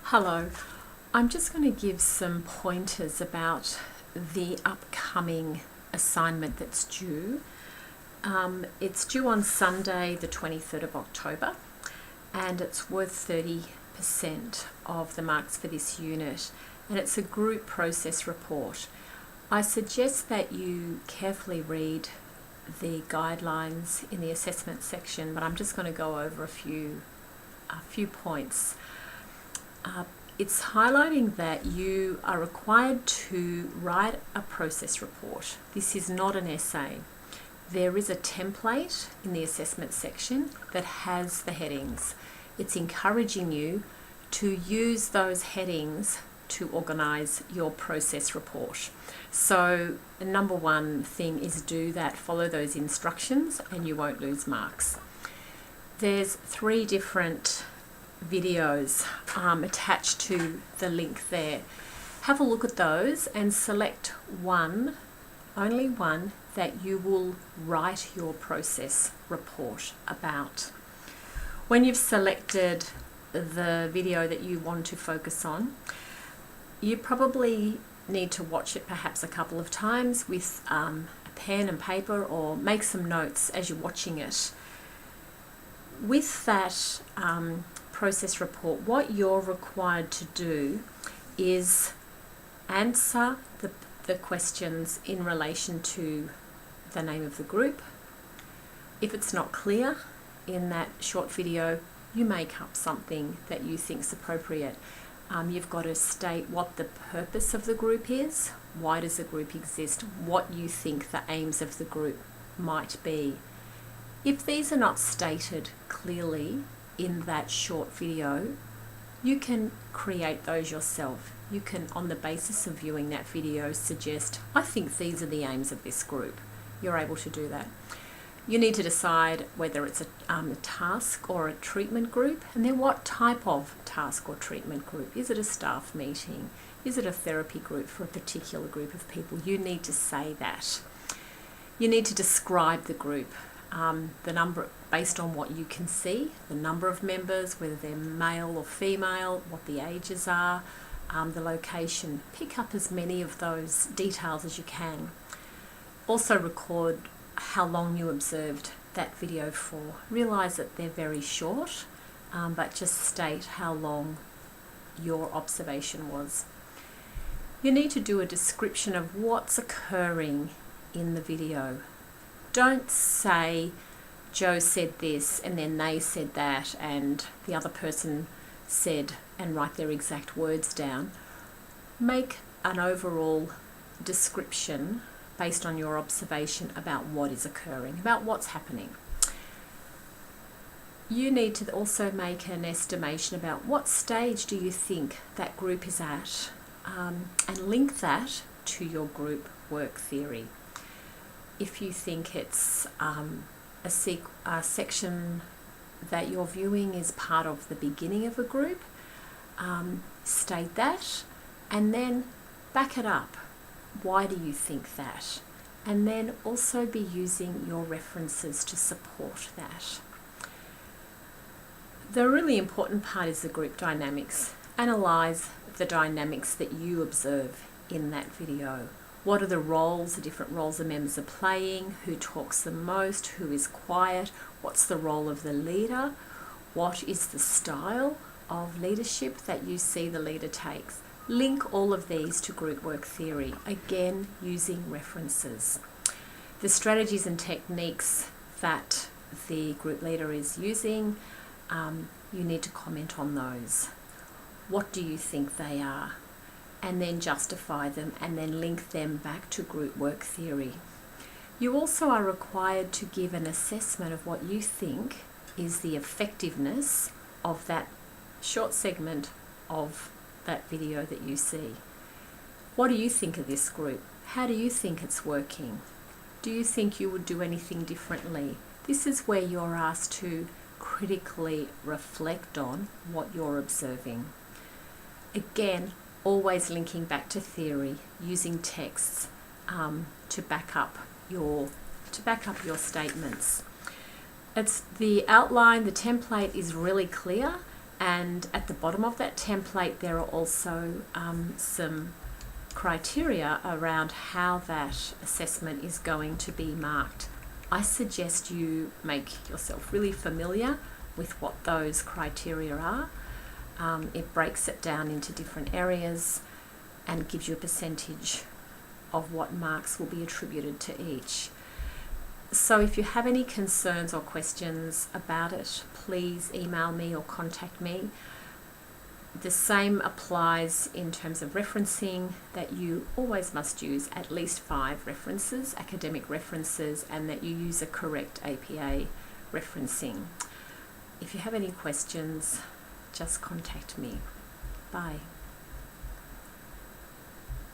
Hello, I'm just going to give some pointers about the upcoming assignment that's due. It's due on Sunday the 23rd of October and it's worth 30% of the marks for this unit, and it's a group process report. I suggest that you carefully read the guidelines in the assessment section, but I'm just going to go over a few points. It's highlighting that you are required to write a process report. This is not an essay. There is a template in the assessment section that has the headings. It's encouraging you to use those headings to organise your process report. So the number one thing is do that, follow those instructions, and you won't lose marks. There's 3 different videos attached to the link there. Have a look at those and select one, only one, that you will write your process report about. When you've selected the video that you want to focus on, you probably need to watch it perhaps a couple of times with a pen and paper, or make some notes as you're watching it. With that process report, what you're required to do is answer the questions in relation to the name of the group. If it's not clear in that short video, you make up something that you think is appropriate. You've got to state what the purpose of the group is, why does the group exist, what you think the aims of the group might be. If these are not stated clearly in that short video, you can create those yourself. You can, on the basis of viewing that video, suggest, I think these are the aims of this group. You're able to do that. You need to decide whether it's a task or a treatment group, and then what type of task or treatment group. Is it a staff meeting? Is it a therapy group for a particular group of people? You need to say that. You need to describe the group. The number, based on what you can see, the number of members, whether they're male or female, what the ages are, the location. Pick up as many of those details as you can. Also record how long you observed that video for. Realise that they're very short, but just state how long your observation was. You need to do a description of what's occurring in the video. Don't say Joe said this and then they said that and the other person said, and write their exact words down. Make an overall description based on your observation about what is occurring, about what's happening. You need to also make an estimation about what stage do you think that group is at, and link that to your group work theory. If you think it's a section that you're viewing is part of the beginning of a group, state that and then back it up. Why do you think that? And then also be using your references to support that. The really important part is the group dynamics. Analyse the dynamics that you observe in that video. What are the roles, the different roles the members are playing? Who talks the most? Who is quiet? What's the role of the leader? What is the style of leadership that you see the leader takes? Link all of these to group work theory, again using references. The strategies and techniques that the group leader is using, you need to comment on those. What do you think they are? And then justify them and then link them back to group work theory. You also are required to give an assessment of what you think is the effectiveness of that short segment of that video that you see. What do you think of this group? How do you think it's working? Do you think you would do anything differently? This is where you're asked to critically reflect on what you're observing. Again, always linking back to theory, using texts to back up your statements. It's the outline, the template is really clear, And at the bottom of that template, there are also some criteria around how that assessment is going to be marked. I suggest you make yourself really familiar with what those criteria are. It breaks it down into different areas and gives you a percentage of what marks will be attributed to each. So if you have any concerns or questions about it, please email me or contact me. The same applies in terms of referencing, that you always must use at least 5 references, academic references, and that you use a correct APA referencing. If you have any questions, just contact me. Bye.